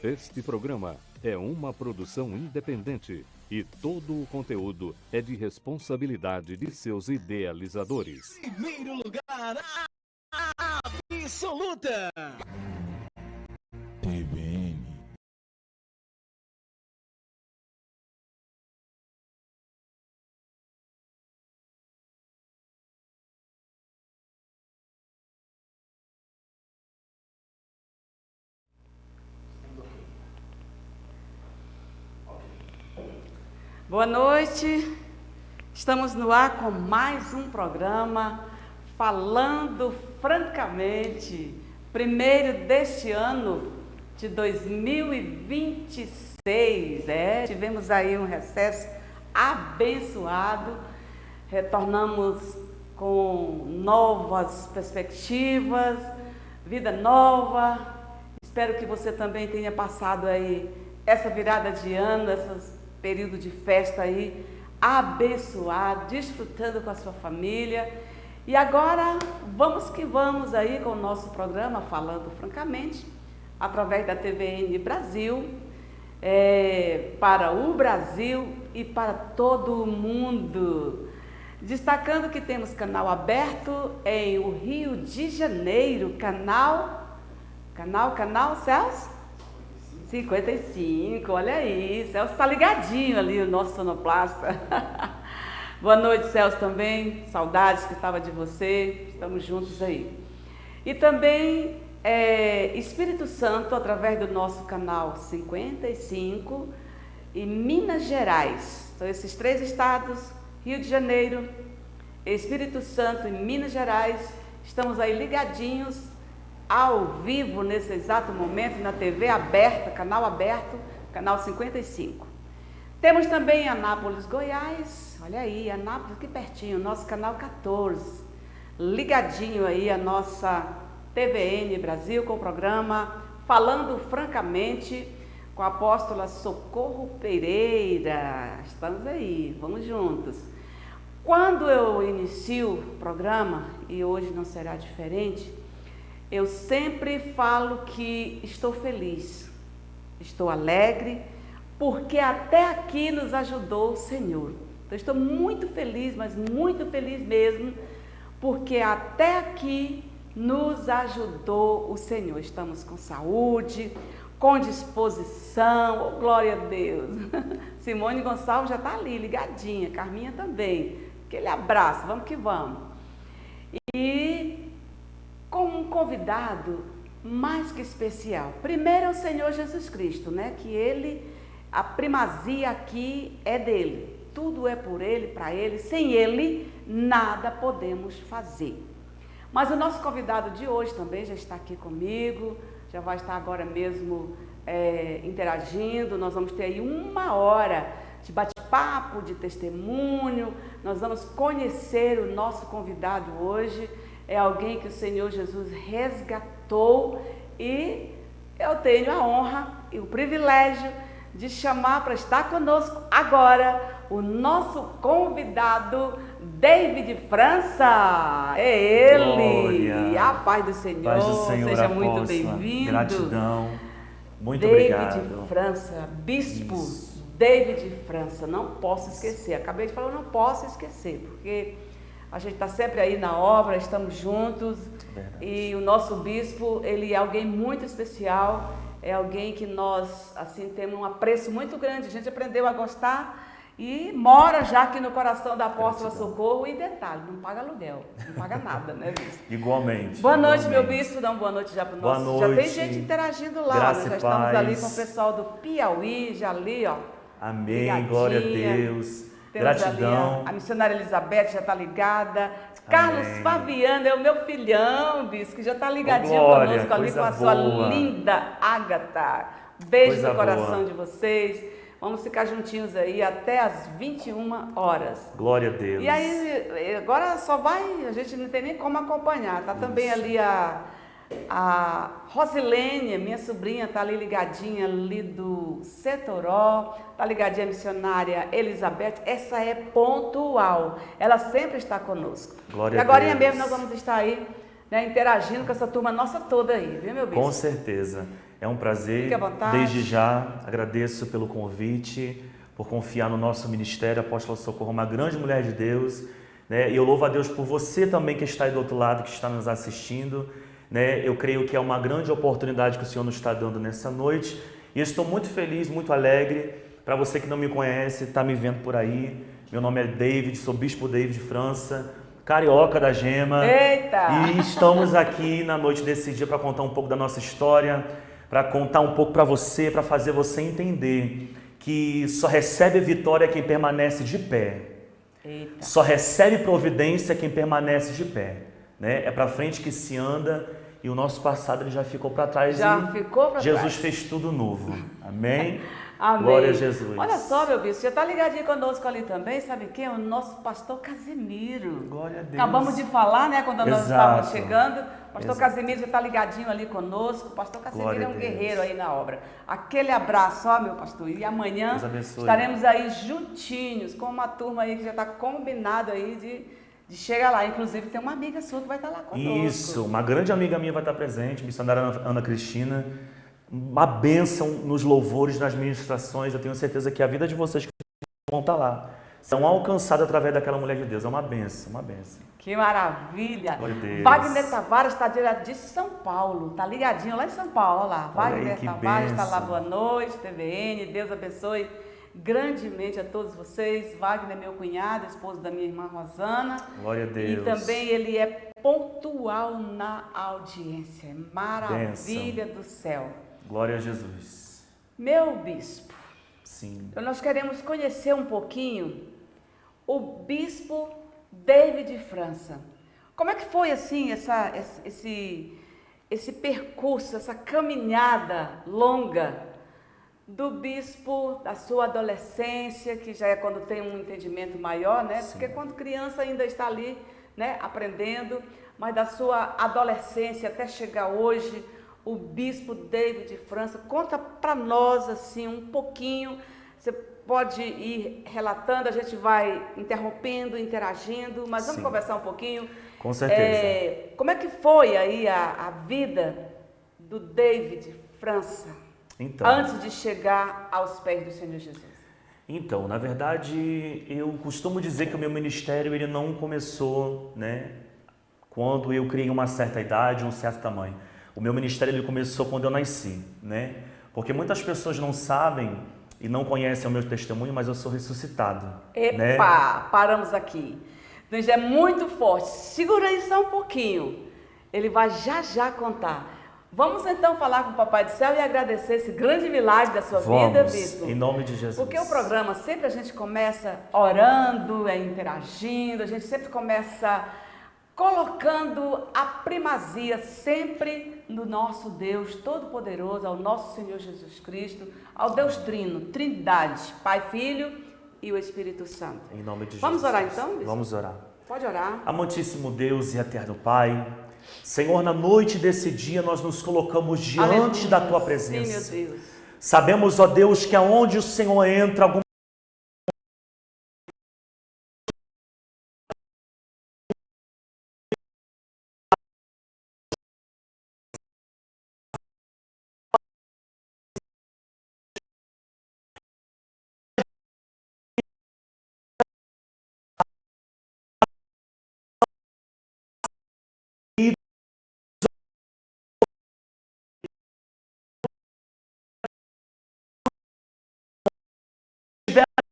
Este programa é uma produção independente e todo o conteúdo é de responsabilidade de seus idealizadores. Primeiro lugar, absoluta. TVN. Boa noite, estamos no ar com mais um programa Falando Francamente, primeiro deste ano de 2026, tivemos aí um recesso abençoado, retornamos com novas perspectivas, vida nova, espero que você também tenha passado aí essa virada de ano, esses período de festa aí, abençoado, desfrutando com a sua família. E agora, vamos que vamos aí com o nosso programa Falando Francamente, através da TVN Brasil, para o Brasil e para todo o mundo. Destacando que temos canal aberto em o Rio de Janeiro, canal Celso? 55, olha aí, Celso está ligadinho ali, o nosso sonoplasta. Boa noite, Celso, também, saudades que estava de você, estamos juntos aí. E também Espírito Santo, através do nosso canal 55, e Minas Gerais. São esses três estados, Rio de Janeiro, Espírito Santo e Minas Gerais, estamos aí ligadinhos, ao vivo nesse exato momento na TV aberta, canal 55. Temos também Anápolis, Goiás, olha aí, Anápolis aqui pertinho, nosso canal 14, ligadinho aí a nossa TVN Brasil com o programa Falando Francamente com a apóstola Socorro Pereira. Estamos aí, vamos juntos. Quando eu inicio o programa, e hoje não será diferente, eu sempre falo que estou feliz, estou alegre, porque até aqui nos ajudou o Senhor. Então, estou muito feliz, mas muito feliz mesmo, porque até aqui nos ajudou o Senhor. Estamos com saúde, com disposição, oh, glória a Deus. Simone Gonçalves já está ali, ligadinha, Carminha também. Aquele abraço, vamos que vamos. E com um convidado mais que especial. Primeiro é o Senhor Jesus Cristo, né? Que Ele, a primazia aqui é dele. Tudo é por Ele, para Ele. Sem Ele, nada podemos fazer. Mas o nosso convidado de hoje também já está aqui comigo, já vai estar agora mesmo interagindo. Nós vamos ter aí 1 hora de bate-papo, de testemunho. Nós vamos conhecer o nosso convidado hoje. É alguém que o Senhor Jesus resgatou e eu tenho a honra e o privilégio de chamar para estar conosco agora o nosso convidado, David França. É ele! Glória. A paz do Senhor, Paz do Senhor, seja apóstola. muito bem-vindo. Gratidão, muito David obrigado. França, bispo. Isso. David França, não posso esquecer. Acabei de falar, eu não posso esquecer, porque a gente está sempre aí na obra, estamos juntos. Verdade. E o nosso bispo, ele é alguém muito especial, é alguém que nós, assim, temos um apreço muito grande. A gente aprendeu a gostar e mora já aqui no coração da apóstola Socorro. E detalhe, não paga aluguel, não paga nada, né, bispo? Igualmente. Boa noite, igualmente. meu bispo. Dá uma boa noite já para o Boa nosso. Já tem noite. gente interagindo lá, Graça né? e Já estamos paz. ali com o pessoal do Piauí, já ali, ó. Amém, Ligadinha. glória a Deus. Temos Gratidão. ali a missionária Elizabeth já está ligada. Carlos Amém. Fabiano é o meu filhão, bispo, que já está ligadinho Glória, conosco ali com coisa a sua boa. linda Ágata. Beijo Coisa no coração boa. de vocês. Vamos ficar juntinhos aí até às 21 horas. Glória a Deus. E aí, agora só vai, a gente não tem nem como acompanhar. Tá também Isso. ali a Rosilene, minha sobrinha, tá ali ligadinha ali do Setoró, tá ligadinha a missionária Elizabeth. Essa é pontual, ela sempre está conosco. Glória E a agora Deus. mesmo nós vamos estar aí né, interagindo com essa turma nossa toda aí, viu, meu bispo? Com certeza. É um prazer. Fique à vontade. Desde já agradeço pelo convite, por confiar no nosso ministério. A Apóstola Socorro, uma grande mulher de Deus, né? E eu louvo a Deus por você também que está aí do outro lado, que está nos assistindo, né? Eu creio que é uma grande oportunidade que o Senhor nos está dando nessa noite. E eu estou muito feliz, muito alegre. Para você que não me conhece, está me vendo por aí. Meu nome é David, sou Bispo David França, carioca da Gema. Eita! E estamos aqui na noite desse dia para contar um pouco da nossa história, para contar um pouco para você, para fazer você entender que só recebe vitória quem permanece de pé. Eita. Só recebe providência quem permanece de pé, né? É para frente que se anda e o nosso passado ele já ficou para trás. Já ficou para trás. Jesus fez tudo novo. Amém? Amém. Glória a Jesus. Olha só, meu bispo, já está ligadinho conosco ali também, sabe quem? O nosso pastor Casimiro. Glória a Deus. Acabamos de falar, né, quando nós Exato. estávamos chegando. O pastor Exato. Casimiro já está ligadinho ali conosco. O pastor Casimiro Glória é um a Deus. guerreiro aí na obra. Aquele abraço, ó, meu pastor. E amanhã Deus abençoe. estaremos aí juntinhos com uma turma aí que já está combinado aí de chegar lá. Inclusive tem uma amiga sua que vai estar lá conosco. Isso, uma grande amiga minha vai estar presente, missionária Ana Cristina. Uma bênção nos louvores, nas ministrações. Eu tenho certeza que a vida de vocês que vão estar lá são alcançadas através daquela mulher de Deus. É uma bênção, uma bênção. Que maravilha! Glória a Deus. Wagner Tavares está direto de São Paulo, tá ligadinho lá em São Paulo, olha lá. Olha aí, Wagner que Tavares está lá, bênção. boa noite, TVN, Deus abençoe grandemente a todos vocês. Wagner é meu cunhado, esposo da minha irmã Rosana. Glória a Deus. E também ele é pontual na audiência, maravilha do céu. Glória a Jesus. Meu bispo, Sim. nós queremos conhecer um pouquinho o bispo David França. Como é que foi assim esse percurso, essa caminhada longa do bispo, da sua adolescência, que já é quando tem um entendimento maior, né? Sim. Porque quando criança ainda está ali, né, aprendendo, mas da sua adolescência até chegar hoje, o bispo David França, conta para nós assim um pouquinho. Você pode ir relatando, a gente vai interrompendo, interagindo, mas vamos Sim. conversar um pouquinho. Com certeza. Como é que foi aí a vida do David França Então, antes de chegar aos pés do Senhor Jesus? Então, na verdade, eu costumo dizer que o meu ministério ele não começou, né, quando eu criei uma certa idade, um certo tamanho. O meu ministério ele começou quando eu nasci, né? Porque muitas pessoas não sabem e não conhecem o meu testemunho, mas eu sou ressuscitado. Epa, né? paramos aqui. Então já é muito forte. Segura aí só um pouquinho. Ele vai já contar. Vamos então falar com o Papai do Céu e agradecer esse grande milagre da sua vida, bispo. Em nome de Jesus. Porque o programa sempre a gente começa orando, interagindo, a gente sempre começa colocando a primazia sempre no nosso Deus Todo-Poderoso, ao nosso Senhor Jesus Cristo, ao Deus Trino, Trindade, Pai, Filho e o Espírito Santo. Em nome de Jesus. Vamos orar então, bispo? Vamos orar. Pode orar. Amantíssimo Deus e eterno Pai, Senhor, na noite desse dia nós nos colocamos diante Aleluia. da Tua presença. Sim, meu Deus. Sabemos, ó Deus, que aonde o Senhor entra, alguma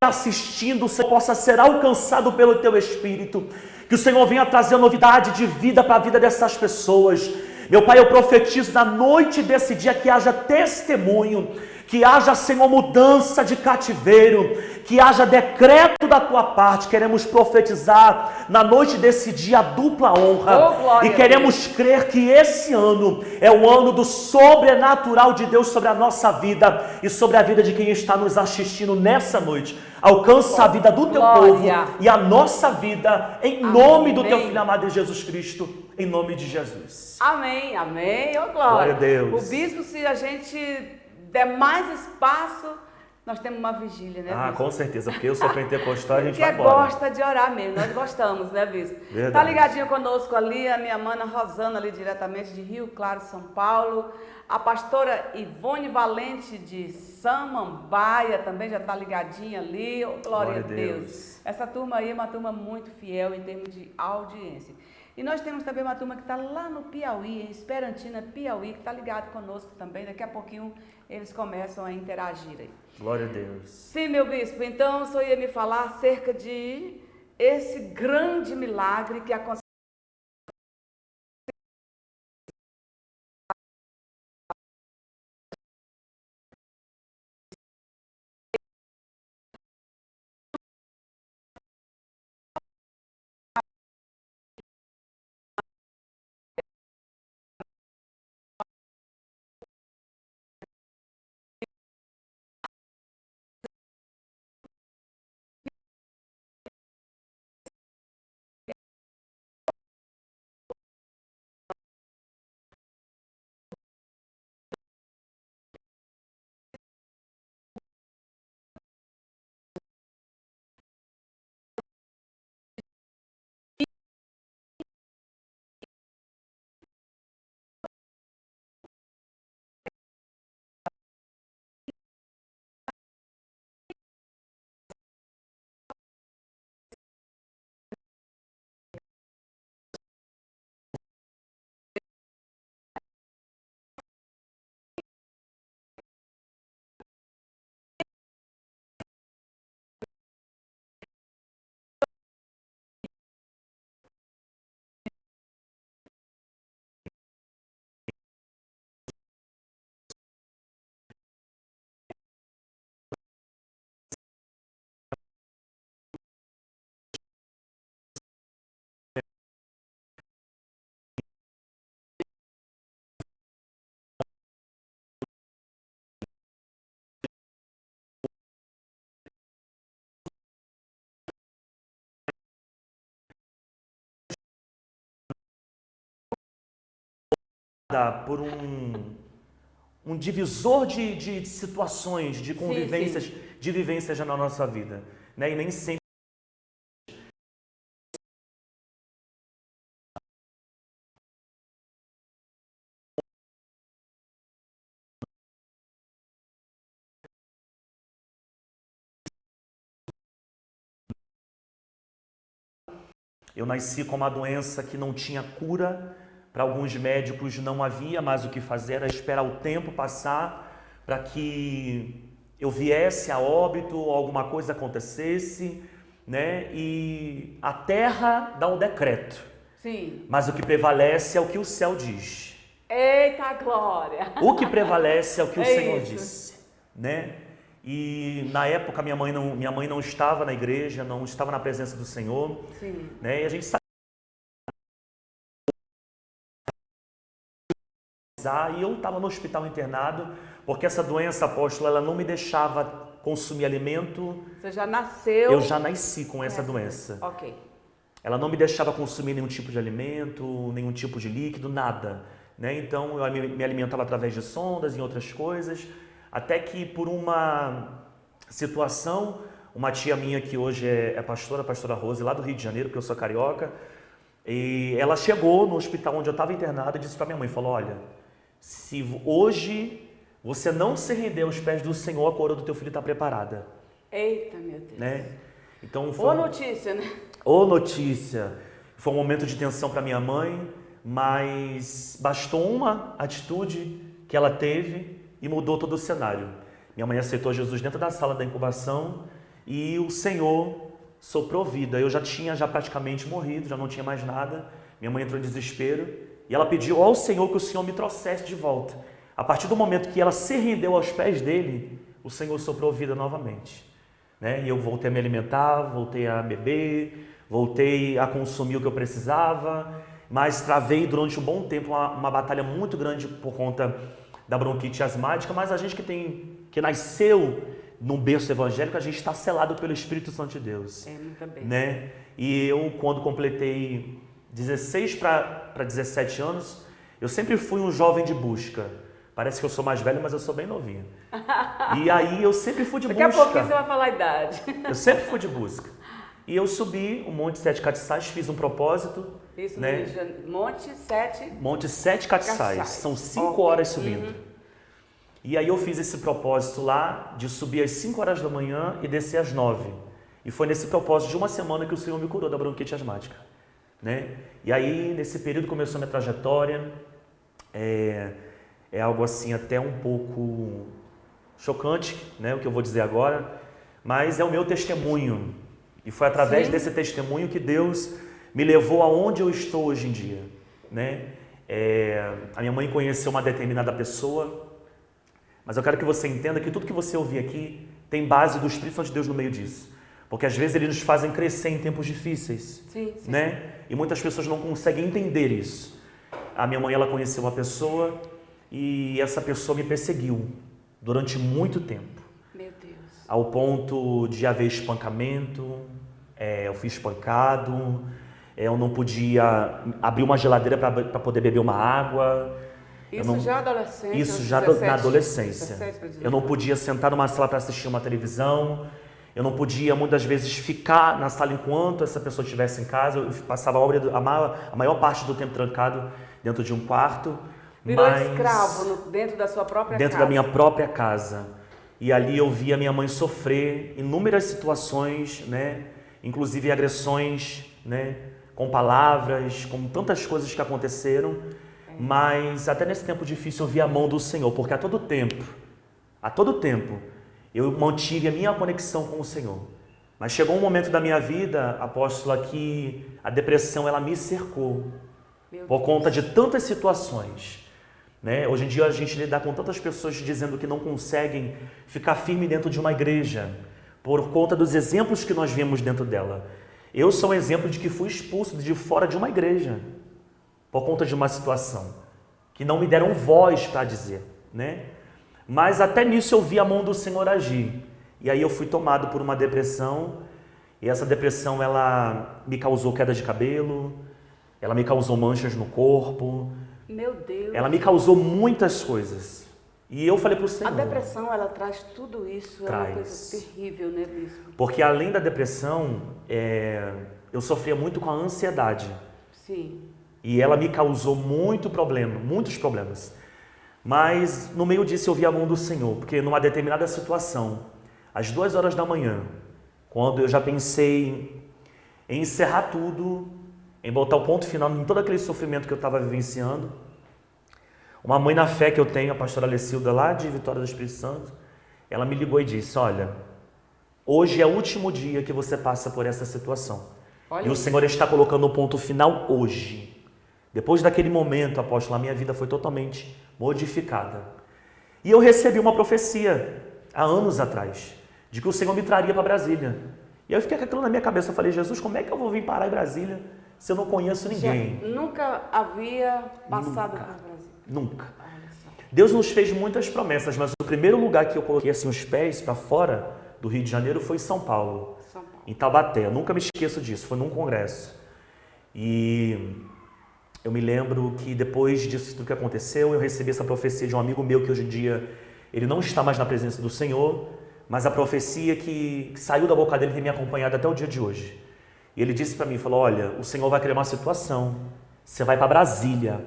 assistindo, o Senhor possa ser alcançado pelo Teu Espírito, que o Senhor venha trazer novidade de vida para a vida dessas pessoas. Meu Pai, eu profetizo na noite desse dia que haja testemunho, que haja, Senhor, mudança de cativeiro, que haja decreto da Tua parte. Queremos profetizar na noite desse dia a dupla honra. Oh, glória e queremos crer que esse ano é o ano do sobrenatural de Deus sobre a nossa vida e sobre a vida de quem está nos assistindo nessa noite. Alcança a vida do Teu Glória. povo e a nossa vida em Amém. nome do Teu Filho amado Jesus Cristo, em nome de Jesus. Amém, amém. Ô, glória. Glória a Deus. O bispo, se a gente der mais espaço, nós temos uma vigília, né, Ah, bispo? com certeza, porque eu sou pentecostal, a gente Porque vai embora. gosta de orar mesmo, nós gostamos, né, bispo? Verdade. Tá ligadinho conosco ali, a minha mana Rosana ali diretamente de Rio Claro, São Paulo. A pastora Ivone Valente de Samambaia também já tá ligadinha ali. Oh, glória a Deus. Essa turma aí é uma turma muito fiel em termos de audiência. E nós temos também uma turma que está lá no Piauí, em Esperantina, Piauí, que está ligado conosco também. Daqui a pouquinho eles começam a interagir aí. Glória a Deus. Sim, meu bispo. Então, o senhor ia me falar acerca de esse grande milagre que aconteceu. Por um divisor de situações, de convivências, sim. de vivências na nossa vida, né? E nem sempre eu nasci com uma doença que não tinha cura. Para alguns médicos não havia mais o que fazer, era esperar o tempo passar para que eu viesse a óbito ou alguma coisa acontecesse, né? E a terra dá um decreto. Sim. Mas o que prevalece é o que o céu diz. Eita glória! O que prevalece é o que o Senhor isso. disse, né? E na época minha mãe não estava na igreja, não estava na presença do Senhor, Sim. né? E a gente sabe, e eu estava no hospital internado, porque essa doença, apóstolo, ela não me deixava consumir alimento. Você já nasceu? Eu já nasci com essa doença. Ok. Ela não me deixava consumir nenhum tipo de alimento, nenhum tipo de líquido, nada, né? Então eu me alimentava através de sondas e outras coisas, até que por uma situação, uma tia minha que hoje é pastora, a pastora Rose, lá do Rio de Janeiro, porque eu sou carioca, e ela chegou no hospital onde eu estava internado e disse para minha mãe, falou, olha, se hoje você não se render aos pés do Senhor, a coroa do teu filho está preparada. Eita, meu Deus. Né? Então, Ô notícia, né? Ô notícia. Foi um momento de tensão para minha mãe, mas bastou uma atitude que ela teve e mudou todo o cenário. Minha mãe aceitou Jesus dentro da sala da incubação e o Senhor soprou vida. Eu já tinha praticamente morrido, já não tinha mais nada. Minha mãe entrou em desespero e ela pediu ao Senhor que o Senhor me trouxesse de volta. A partir do momento que ela se rendeu aos pés dele, o Senhor soprou vida novamente. Né? E eu voltei a me alimentar, voltei a beber, voltei a consumir o que eu precisava, mas travei durante um bom tempo uma batalha muito grande por conta da bronquite asmática, mas a gente que nasceu num berço evangélico, a gente está selado pelo Espírito Santo de Deus. Muito bem. Né? E eu, quando completei 16 para 17 anos, eu sempre fui um jovem de busca. Parece que eu sou mais velho, mas eu sou bem novinho. E aí eu sempre fui de busca. Daqui a pouquinho você vai falar a idade. Eu sempre fui de busca. E eu subi o Monte Sete Catiçais, fiz um propósito. Isso, né? Monte Sete Catiçais. São 5 horas subindo. E aí eu fiz esse propósito lá de subir às 5 horas da manhã e descer às 9. E foi nesse propósito de uma semana que o Senhor me curou da bronquite asmática. Né? E aí, nesse período, começou a minha trajetória. É algo assim até um pouco chocante, né, o que eu vou dizer agora, mas é o meu testemunho. E foi através desse testemunho que Deus me levou aonde eu estou hoje em dia. Né? A minha mãe conheceu uma determinada pessoa, mas eu quero que você entenda que tudo que você ouvir aqui tem base do Espírito Santo de Deus no meio disso. Porque às vezes eles nos fazem crescer em tempos difíceis. Sim. Né? E muitas pessoas não conseguem entender isso. A minha mãe, ela conheceu uma pessoa e essa pessoa me perseguiu durante muito tempo. Meu Deus. Ao ponto de haver espancamento, eu fui espancado, eu não podia abrir uma geladeira para poder beber uma água. Isso já adolescência? Isso já 17, na adolescência. 17, eu não podia sentar numa sala para assistir uma televisão, eu não podia muitas vezes ficar na sala enquanto essa pessoa estivesse em casa, eu passava a maior parte do tempo trancado dentro de um quarto. Virou escravo dentro da sua própria casa. Dentro da minha própria casa. E ali eu via minha mãe sofrer inúmeras situações, né? Inclusive agressões, né? Com palavras, com tantas coisas que aconteceram. Mas até nesse tempo difícil eu vi a mão do Senhor, porque a todo tempo, eu mantive a minha conexão com o Senhor. Mas chegou um momento da minha vida, apóstola, que a depressão ela me cercou por conta de tantas situações. Né? Hoje em dia a gente lida com tantas pessoas dizendo que não conseguem ficar firme dentro de uma igreja por conta dos exemplos que nós vemos dentro dela. Eu sou um exemplo de que fui expulso de fora de uma igreja por conta de uma situação que não me deram voz para dizer, né? Mas até nisso eu vi a mão do Senhor agir. E aí eu fui tomado por uma depressão e essa depressão ela me causou queda de cabelo, ela me causou manchas no corpo. Meu Deus. Ela me causou muitas coisas. E eu falei para o Senhor. A depressão, ela traz tudo isso. É uma coisa terrível, né, bispo? Porque além da depressão, eu sofria muito com a ansiedade. Sim. E ela me causou muitos problemas. Mas no meio disso eu vi a mão do Senhor. Porque numa determinada situação, às 2 horas da manhã, quando eu já pensei em encerrar tudo, em botar o ponto final em todo aquele sofrimento que eu estava vivenciando, uma mãe na fé que eu tenho, a pastora Alecilda, lá de Vitória do Espírito Santo, ela me ligou e disse, olha, hoje é o último dia que você passa por essa situação. Olha e o Senhor está colocando o ponto final hoje. Depois daquele momento, apóstolo, a minha vida foi totalmente modificada. E eu recebi uma profecia, há anos atrás, de que o Senhor me traria para Brasília. E eu fiquei com aquilo na minha cabeça, eu falei, Jesus, como é que eu vou vir parar em Brasília se eu não conheço ninguém? Nunca havia passado por Brasília? Nunca. Deus nos fez muitas promessas, mas o primeiro lugar que eu coloquei assim os pés para fora do Rio de Janeiro foi São Paulo, em Taubaté. Eu nunca me esqueço disso, foi num congresso. E eu me lembro que depois disso tudo que aconteceu, eu recebi essa profecia de um amigo meu que hoje em dia ele não está mais na presença do Senhor, mas a profecia que saiu da boca dele tem me acompanhado até o dia de hoje. E ele disse para mim, falou, olha, o Senhor vai criar uma situação, você vai para Brasília,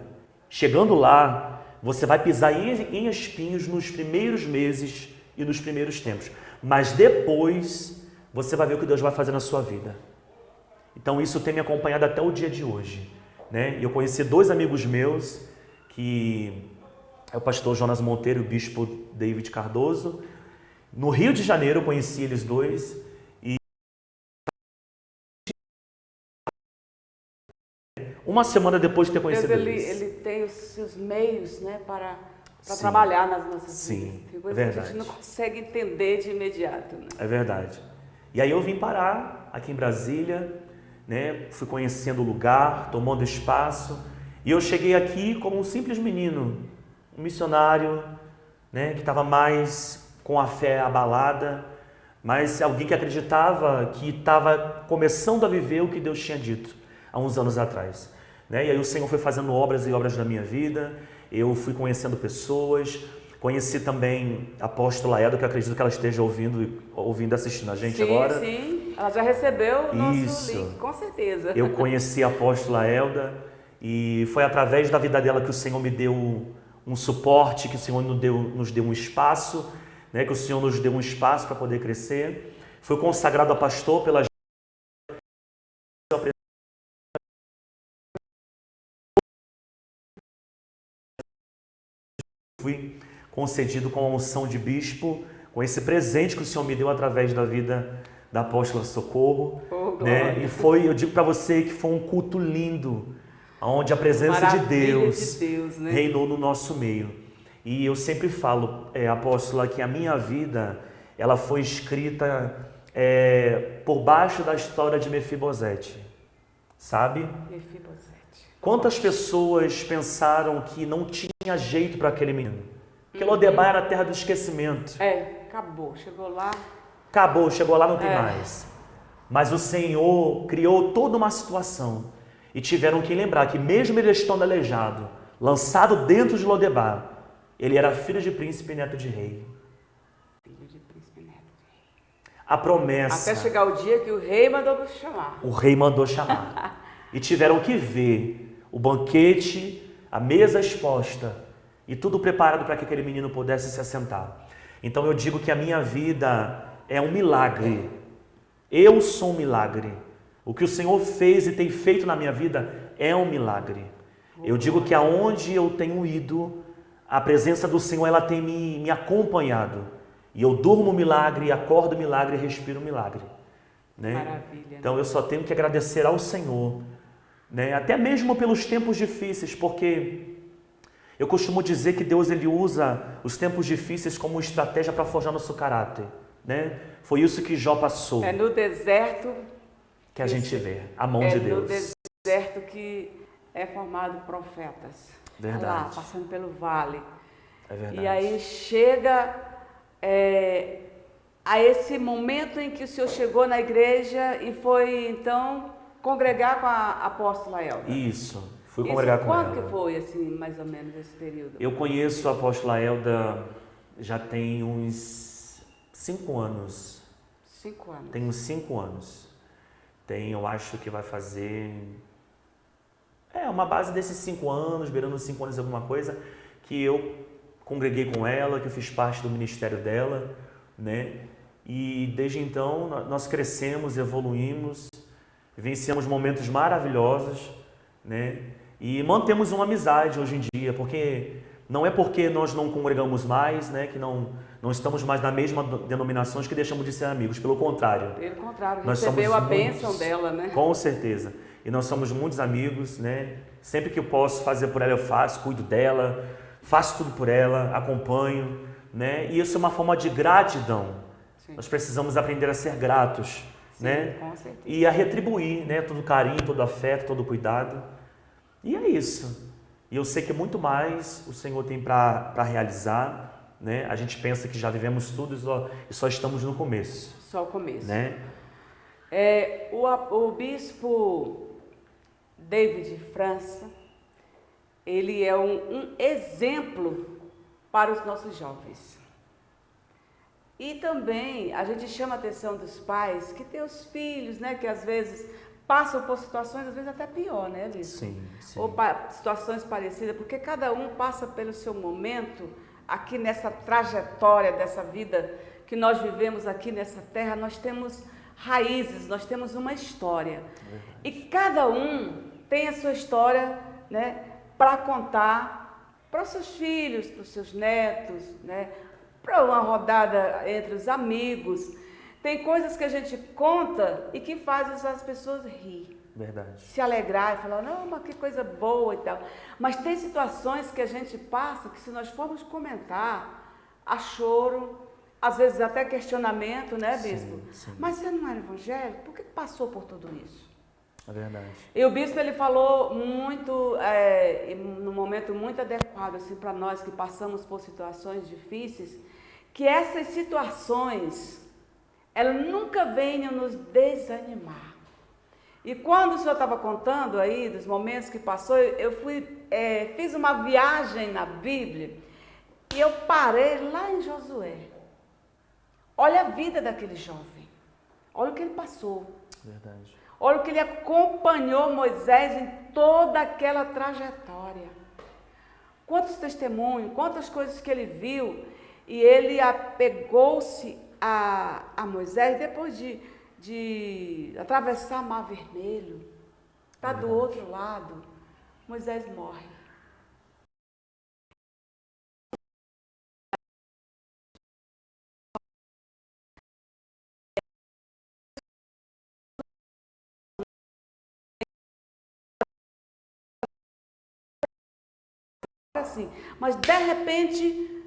chegando lá, você vai pisar em espinhos nos primeiros meses e nos primeiros tempos, mas depois você vai ver o que Deus vai fazer na sua vida. Então isso tem me acompanhado até o dia de hoje. Né? E eu conheci 2 amigos meus, que é o pastor Jonas Monteiro e o bispo David Cardoso. No Rio de Janeiro eu conheci eles 2. E uma semana depois de ter conhecido Deus, eles. Ele tem os seus meios, né, para trabalhar nas nossas vidas. Tem coisas que a gente não consegue entender de imediato. Né? É verdade. E aí eu vim parar aqui em Brasília, né? Fui conhecendo o lugar, tomando espaço, e eu cheguei aqui como um simples menino, um missionário, né? Que estava mais com a fé abalada, mas alguém que acreditava que estava começando a viver o que Deus tinha dito há uns anos atrás. Né? E aí o Senhor foi fazendo obras e obras na minha vida, eu fui conhecendo pessoas, conheci também a apóstola Elda, que eu acredito que ela esteja ouvindo assistindo a gente agora. Sim, ela já recebeu o nosso Isso. link, com certeza. Eu conheci a apóstola Elda e foi através da vida dela que o Senhor me deu um suporte, que o Senhor nos deu um espaço, né, que o Senhor nos deu um espaço para poder crescer. Fui consagrado a pastor pela fui concedido com a unção de bispo, com esse presente que o Senhor me deu através da vida da apóstola Socorro, né? E eu digo para você que foi um culto lindo, onde a presença de Deus, né? reinou no nosso meio. E eu sempre falo, apóstola, que a minha vida, ela foi escrita por baixo da história de Mefibosete, sabe? Mefibosete. Quantas pessoas pensaram que não tinha jeito para aquele menino? Que Lodebar era a terra do esquecimento. Acabou, chegou lá. Acabou, chegou lá, não tem mais. Mas o Senhor criou toda uma situação. E tiveram que lembrar que mesmo ele estando aleijado, lançado dentro de Lodebar, ele era filho de príncipe e neto de rei. Filho de príncipe e neto de rei. A promessa. Até chegar o dia que o rei mandou chamar. O rei mandou chamar. E tiveram que ver o banquete, a mesa exposta e tudo preparado para que aquele menino pudesse se assentar. Então eu digo que a minha vida é um milagre. Eu sou um milagre. O que o Senhor fez e tem feito na minha vida é um milagre. Eu digo que aonde eu tenho ido, a presença do Senhor ela tem me acompanhado. E eu durmo milagre, acordo milagre, respiro milagre. Né? Maravilha. Então eu só tenho que agradecer ao Senhor, né? Até mesmo pelos tempos difíceis, porque eu costumo dizer que Deus ele usa os tempos difíceis como estratégia para forjar nosso caráter. Né? Foi isso que Jó passou. É no deserto que a gente vê a mão de Deus. É no deserto que é formado profetas. Verdade. Lá, passando pelo vale. É verdade. E aí chega a esse momento em que o senhor chegou na igreja e foi, então, congregar com a apóstola Elda. Isso, fui congregar com ela. Quando que foi, assim, mais ou menos, esse período? Eu conheço a apóstola Elda já tem uns 5 anos. 5 anos. Tem uns 5 anos. Eu acho que vai fazer... uma base desses 5 anos, beirando 5 anos alguma coisa, que eu congreguei com ela, que eu fiz parte do ministério dela, né? E desde então nós crescemos, evoluímos, vivenciamos momentos maravilhosos, né? E mantemos uma amizade hoje em dia, porque não é porque nós não congregamos mais, né? Que não estamos mais na mesma denominação que deixamos de ser amigos, pelo contrário. Pelo contrário, nós recebeu a somos bênção dela, né? Com certeza. E nós somos muitos amigos, né? Sempre que eu posso fazer por ela, eu faço, cuido dela, faço tudo por ela, acompanho, né? E isso é uma forma de gratidão. Sim. Nós precisamos aprender a ser gratos, sim, né? Com certeza. E a retribuir, né? Todo carinho, todo afeto, todo cuidado. E é isso. E eu sei que muito mais o Senhor tem para realizar, né? A gente pensa que já vivemos tudo e só estamos no começo. Só o começo. Né? O bispo David França, ele é um exemplo para os nossos jovens. E também a gente chama a atenção dos pais que têm os filhos, né, que às vezes passam por situações, às vezes até pior, né, bispo? Sim, sim. Ou situações parecidas, porque cada um passa pelo seu momento aqui nessa trajetória dessa vida que nós vivemos aqui nessa terra. Nós temos raízes, nós temos uma história. E cada um tem a sua história, né, para contar para os seus filhos, para os seus netos, né, para uma rodada entre os amigos. Tem coisas que a gente conta e que faz as pessoas rir. Verdade. Se alegrar e falar, não, mas que coisa boa e tal. Mas tem situações que a gente passa que, se nós formos comentar, há choro, às vezes até questionamento, né, bispo? Sim, sim. Mas você não era evangélico? Por que passou por tudo isso? É verdade. E o bispo, ele falou muito, num momento muito adequado, assim, para nós que passamos por situações difíceis, que essas situações, elas nunca venham nos desanimar. E quando o senhor estava contando aí dos momentos que passou, fiz uma viagem na Bíblia e eu parei lá em Josué. Olha a vida daquele jovem, olha o que ele passou. Verdade. Olha o que ele acompanhou Moisés em toda aquela trajetória. Quantos testemunhos, quantas coisas que ele viu. E ele apegou-se a Moisés depois de atravessar o Mar Vermelho. Está do outro lado. Moisés morre. Assim, mas de repente,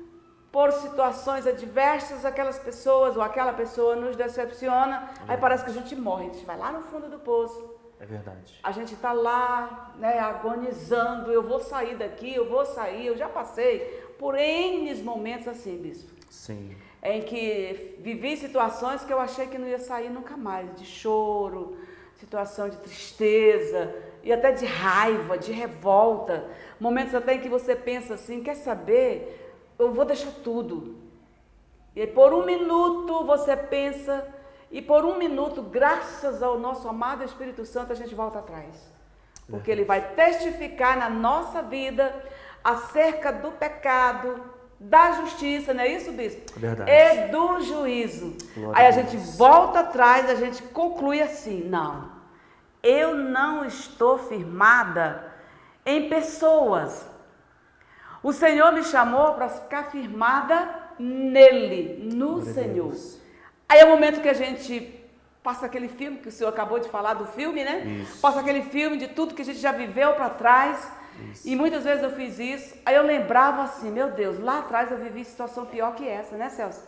por situações adversas, aquelas pessoas ou aquela pessoa nos decepciona, aí parece que a gente morre, a gente vai lá no fundo do poço. É verdade. A gente está lá, né, agonizando, eu vou sair daqui, eu vou sair, eu já passei por N momentos assim, bispo. Sim. Em que vivi situações que eu achei que não ia sair nunca mais, de choro, situação de tristeza e até de raiva, de revolta. Momentos até em que você pensa assim, quer saber, eu vou deixar tudo. E por um minuto você pensa, e por um minuto, graças ao nosso amado Espírito Santo, a gente volta atrás. Porque ele vai testificar na nossa vida acerca do pecado, da justiça, não é isso, bispo? Verdade. E do juízo. Glória Aí a a gente Deus. volta atrás, a gente conclui assim, não, eu não estou firmada em pessoas. O Senhor me chamou para ficar firmada nele, no Glória a Senhor. Deus. Aí é o momento que a gente passa aquele filme, que o senhor acabou de falar do filme, né? Isso. Passa aquele filme de tudo que a gente já viveu para trás. Isso. E muitas vezes eu fiz isso. Aí eu lembrava assim, meu Deus, lá atrás eu vivi situação pior que essa, né, Celso?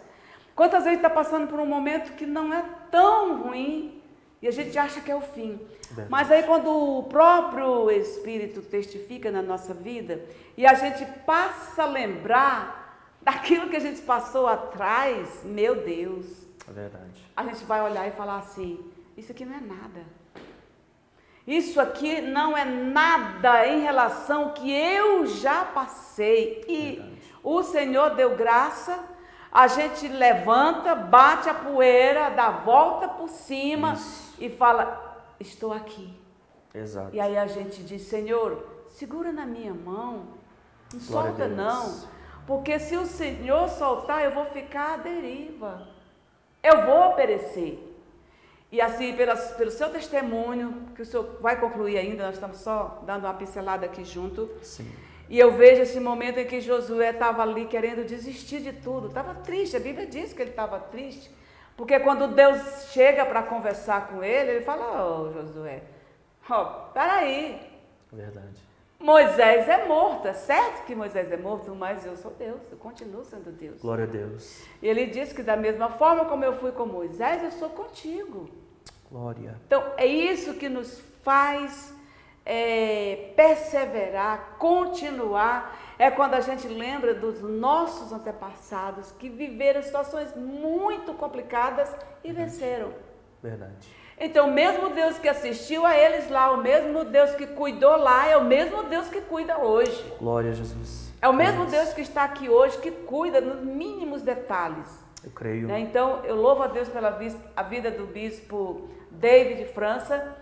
Quantas vezes está passando por um momento que não é tão ruim e a gente acha que é o fim. Verdade. Mas aí quando o próprio Espírito testifica na nossa vida e a gente passa a lembrar daquilo que a gente passou atrás, meu Deus, É verdade. a gente vai olhar e falar assim, isso aqui não é nada. Isso aqui não é nada em relação ao que eu já passei. E Verdade. o Senhor deu graça, a gente levanta, bate a poeira, dá a volta por cima Isso. e fala, estou aqui. Exato. E aí a gente diz, Senhor, segura na minha mão, não Glória a solta Deus. não, porque se o Senhor soltar, eu vou ficar à deriva, eu vou perecer. E assim, pelo seu testemunho, que o senhor vai concluir ainda, nós estamos só dando uma pincelada aqui junto. Sim. E eu vejo esse momento em que Josué estava ali querendo desistir de tudo, estava triste, a Bíblia diz que ele estava triste, porque quando Deus chega para conversar com ele, ele fala, ô Josué, peraí, Verdade. Moisés é morto, é certo que Moisés é morto, mas eu sou Deus, eu continuo sendo Deus. Glória a Deus. E ele diz que da mesma forma como eu fui com Moisés, eu sou contigo. Glória. Então, é isso que nos faz perseverar, continuar. É quando a gente lembra dos nossos antepassados que viveram situações muito complicadas e venceram. Verdade. Então, o mesmo Deus que assistiu a eles lá, o mesmo Deus que cuidou lá, é o mesmo Deus que cuida hoje. Glória a Jesus. É o mesmo Deus que está aqui hoje, que cuida nos mínimos detalhes. Eu creio. Né? Então, eu louvo a Deus pela a vida do bispo David França.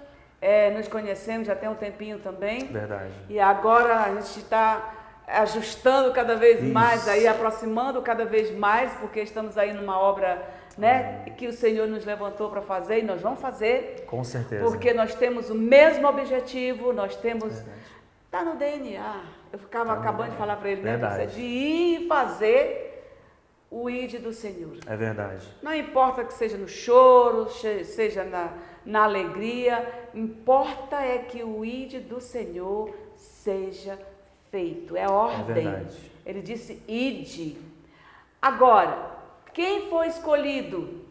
Nos conhecemos já tem um tempinho também. Verdade. E agora a gente está ajustando cada vez Isso. mais, aí aproximando cada vez mais, porque estamos aí numa obra, né, que o Senhor nos levantou para fazer e nós vamos fazer. Com certeza. Porque nós temos o mesmo objetivo, nós temos... Verdade. Está no DNA. Eu ficava acabando de falar para ele, né, Verdade. de ir fazer o ID do Senhor. É verdade. Não importa que seja no choro, seja na alegria, importa é que o ID do Senhor seja feito. É ordem. É verdade. Ele disse ide. Agora, quem foi escolhido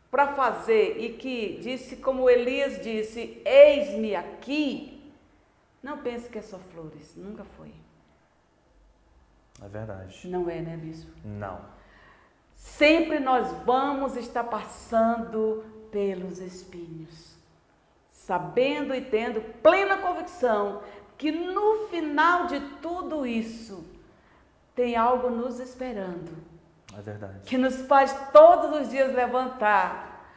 para fazer e que disse, como Elias disse, eis-me aqui, não pense que é só flores, nunca foi. É verdade. Não é, né, bispo? Não. Sempre nós vamos estar passando pelos espinhos. sabendo e tendo plena convicção que no final de tudo isso tem algo nos esperando. É verdade. Que nos faz todos os dias levantar.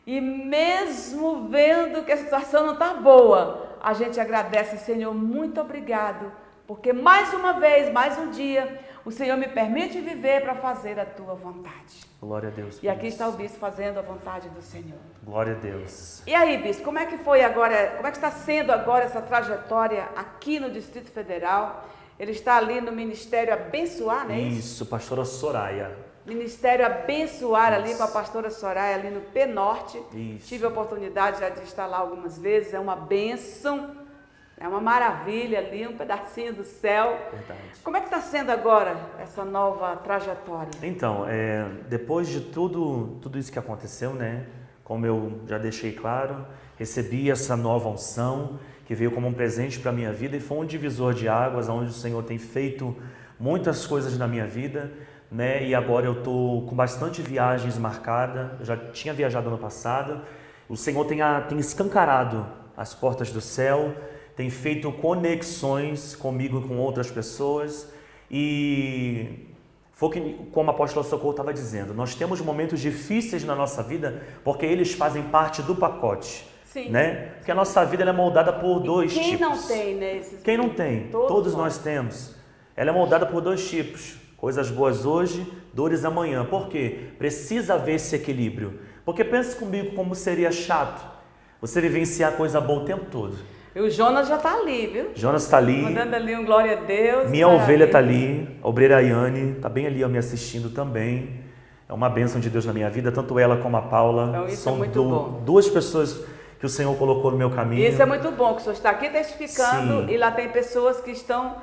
E mesmo vendo que a situação não está boa, a gente agradece, Senhor, muito obrigado, porque mais uma vez, mais um dia, o Senhor me permite viver para fazer a tua vontade. Glória a Deus. E aqui está o bispo fazendo a vontade do Senhor. Glória a Deus. E aí, bispo, como é que foi agora, como é que está sendo agora essa trajetória aqui no Distrito Federal? Ele está ali no Ministério Abençoar, não é isso? Isso, pastora Soraya. Ministério Abençoar, ali Isso. com a pastora Soraya, ali no P-Norte. Isso. Tive a oportunidade já de estar lá algumas vezes, é uma bênção, é uma maravilha ali, um pedacinho do céu. Verdade. Como é que está sendo agora essa nova trajetória? Então, depois de tudo isso que aconteceu, né? Como eu já deixei claro, recebi essa nova unção que veio como um presente para a minha vida e foi um divisor de águas, onde o Senhor tem feito muitas coisas na minha vida, né? E agora eu estou com bastante viagens marcadas, eu já tinha viajado ano passado, o Senhor tem escancarado as portas do céu, tem feito conexões comigo e com outras pessoas e foi como a apóstola Socorro estava dizendo, nós temos momentos difíceis na nossa vida porque eles fazem parte do pacote. Sim. Né? Porque a nossa vida ela é moldada por dois tipos. Quem não tem, né? Quem não tem? Todos nós temos. Ela é moldada por dois tipos. Coisas boas hoje, dores amanhã. Por quê? Precisa haver esse equilíbrio. Porque pense comigo como seria chato você vivenciar coisa boa o tempo todo. E o Jonas já está ali, viu? Jonas está ali. Mandando ali um glória a Deus. Minha ovelha está ali. A obreira Ayane está bem ali ó, me assistindo também. É uma bênção de Deus na minha vida. Tanto ela como a Paula. Então, isso são é muito bom. duas pessoas que o Senhor colocou no meu caminho. Isso é muito bom, que o senhor está aqui testificando. Sim. E lá tem pessoas que estão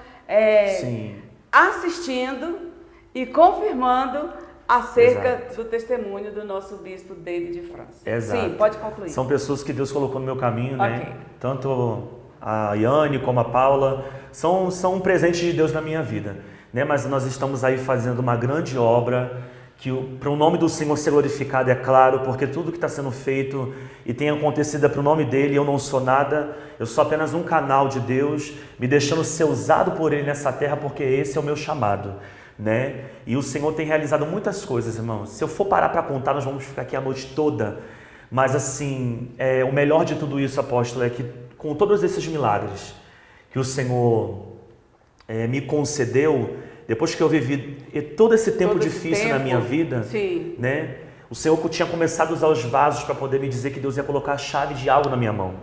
Sim. assistindo e confirmando acerca do testemunho do nosso bispo David França. Exato. Sim, pode concluir. São pessoas que Deus colocou no meu caminho, né? Ok. Tanto a Yane como a Paula são um presente de Deus na minha vida, né? Mas nós estamos aí fazendo uma grande obra que para o nome do Senhor ser glorificado, é claro, porque tudo que está sendo feito e tem acontecido é para o nome dEle, eu não sou nada, eu sou apenas um canal de Deus, me deixando ser usado por Ele nessa terra, porque esse é o meu chamado, né? E o Senhor tem realizado muitas coisas, irmãos. Se eu for parar para contar, nós vamos ficar aqui a noite toda, mas assim, o melhor de tudo isso, apóstolo, é que com todos esses milagres que o Senhor me concedeu, depois que eu vivi todo esse tempo difícil na minha vida, sim, né? O Senhor tinha começado a usar os vasos para poder me dizer que Deus ia colocar a chave de algo na minha mão.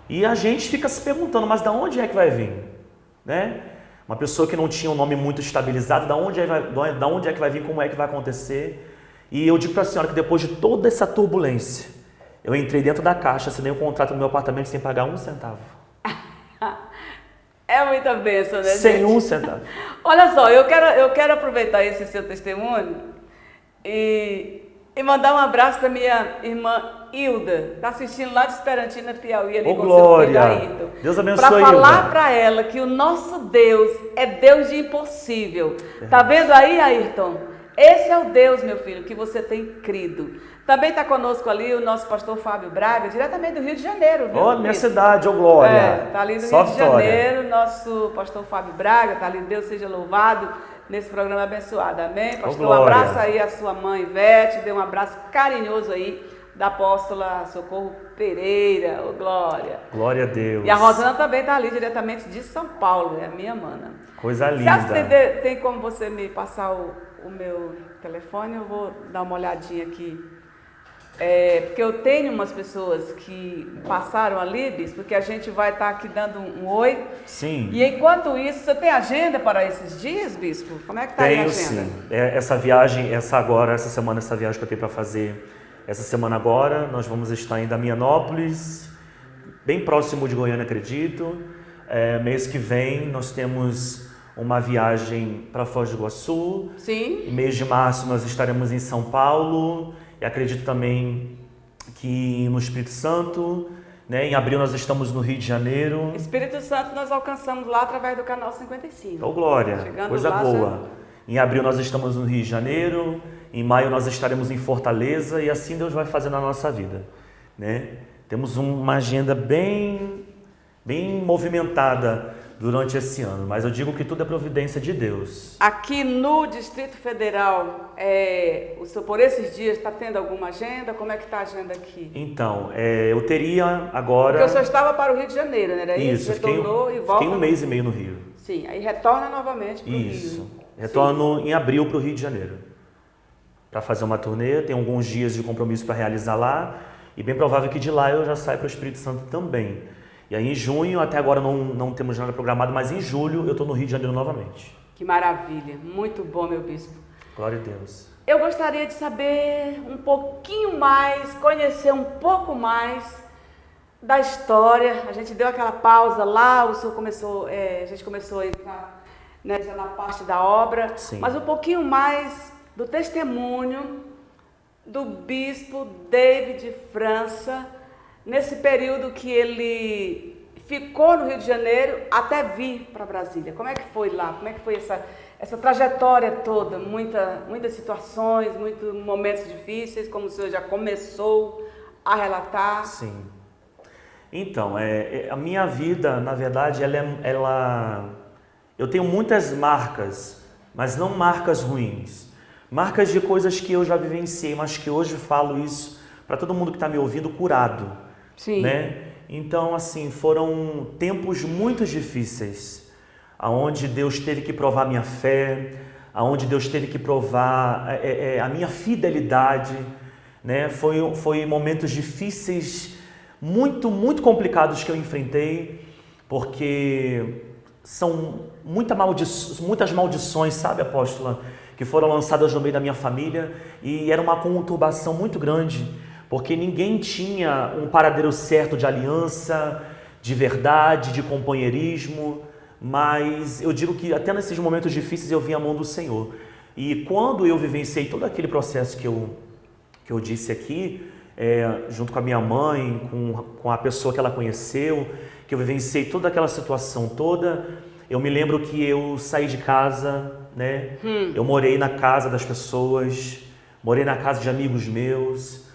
E a gente fica se perguntando, mas da onde é que vai vir? Né? Uma pessoa que não tinha um nome muito estabilizado, da onde é que vai vir, como é que vai acontecer? E eu digo para a senhora que depois de toda essa turbulência, eu entrei dentro da caixa, assinei um contrato no meu apartamento sem pagar um centavo. É muita bênção, né, Sem gente? um centavo. Olha só, eu quero aproveitar esse seu testemunho e mandar um abraço para minha irmã Hilda, está assistindo lá de Esperantina, Piauí, ali Ô, com glória! seu filho Ayrton. Deus abençoe, Para falar Hilda. para ela que o nosso Deus é Deus de impossível. Tá vendo aí, Ayrton? Esse é o Deus, meu filho, que você tem crido. Também está conosco ali o nosso pastor Fábio Braga, diretamente do Rio de Janeiro, viu? Ó, minha cidade, ô glória! Está ali do Só Rio de vitória. Janeiro, nosso pastor Fábio Braga, está ali, Deus seja louvado nesse programa abençoado, amém? Pastor, um glória. abraço aí a sua mãe Ivete, dê um abraço carinhoso aí da apóstola Socorro Pereira, ô glória. Glória a Deus. E a Rosana também está ali diretamente de São Paulo, é a minha mana. Coisa Você acha linda. que tem como você me passar o meu telefone? Eu vou dar uma olhadinha aqui. Porque eu tenho umas pessoas que passaram ali, bispo, porque a gente vai estar aqui dando um oi. Sim. E enquanto isso, você tem agenda para esses dias, bispo? Como é que está aí a Tenho agenda? sim. Essa viagem, essa viagem que eu tenho para fazer, essa semana agora, nós vamos estar em Damianópolis, bem próximo de Goiânia, acredito. Mês que vem nós temos uma viagem para Foz do Iguaçu. Sim. Mês de março nós estaremos em São Paulo. E acredito também que no Espírito Santo, né? Em abril nós estamos no Rio de Janeiro. Espírito Santo nós alcançamos lá através do canal 55. Ô glória, Chegando coisa lá, boa. Em abril nós estamos no Rio de Janeiro, em maio nós estaremos em Fortaleza e assim Deus vai fazendo a nossa vida, né? Temos uma agenda bem movimentada durante esse ano, mas eu digo que tudo é providência de Deus. Aqui no Distrito Federal, o senhor por esses dias está tendo alguma agenda? Como é que está a agenda aqui? Então, eu teria agora... Porque o senhor estava para o Rio de Janeiro, não era isso? Retornou e volta... Fiquei um mês e meio no Rio. Sim, aí retorna novamente para o Rio. Isso, retorno em abril para o Rio de Janeiro, para fazer uma turnê, tem alguns dias de compromisso para realizar lá, e bem provável que de lá eu já saia para o Espírito Santo também. E aí em junho, até agora não temos nada programado, mas em julho eu estou no Rio de Janeiro novamente. Que maravilha, muito bom, meu bispo. Glória a Deus. Eu gostaria de saber um pouquinho mais, conhecer um pouco mais da história. A gente deu aquela pausa lá, o senhor começou, a gente começou a entrar, né, já na parte da obra. Sim. Mas um pouquinho mais do testemunho do bispo David França, nesse período que ele ficou no Rio de Janeiro até vir para Brasília. Como é que foi lá? Como é que foi essa trajetória toda? Muitas situações, muitos momentos difíceis, como o senhor já começou a relatar. Sim. Então, a minha vida, na verdade, eu tenho muitas marcas, mas não marcas ruins. Marcas de coisas que eu já vivenciei, mas que hoje falo isso para todo mundo que está me ouvindo curado. Sim. Né? Então, assim, foram tempos muito difíceis, aonde Deus teve que provar minha fé, aonde Deus teve que provar a minha fidelidade, né? Foi momentos difíceis, muito complicados que eu enfrentei, porque são muitas maldições, sabe, apóstola, que foram lançadas no meio da minha família, e era uma conturbação muito grande, porque ninguém tinha um paradeiro certo de aliança, de verdade, de companheirismo, mas eu digo que até nesses momentos difíceis eu vi a mão do Senhor. E quando eu vivenciei todo aquele processo que eu disse aqui, junto com a minha mãe, com a pessoa que ela conheceu, que eu vivenciei toda aquela situação toda, eu me lembro que eu saí de casa, né? Eu morei na casa das pessoas, morei na casa de amigos meus,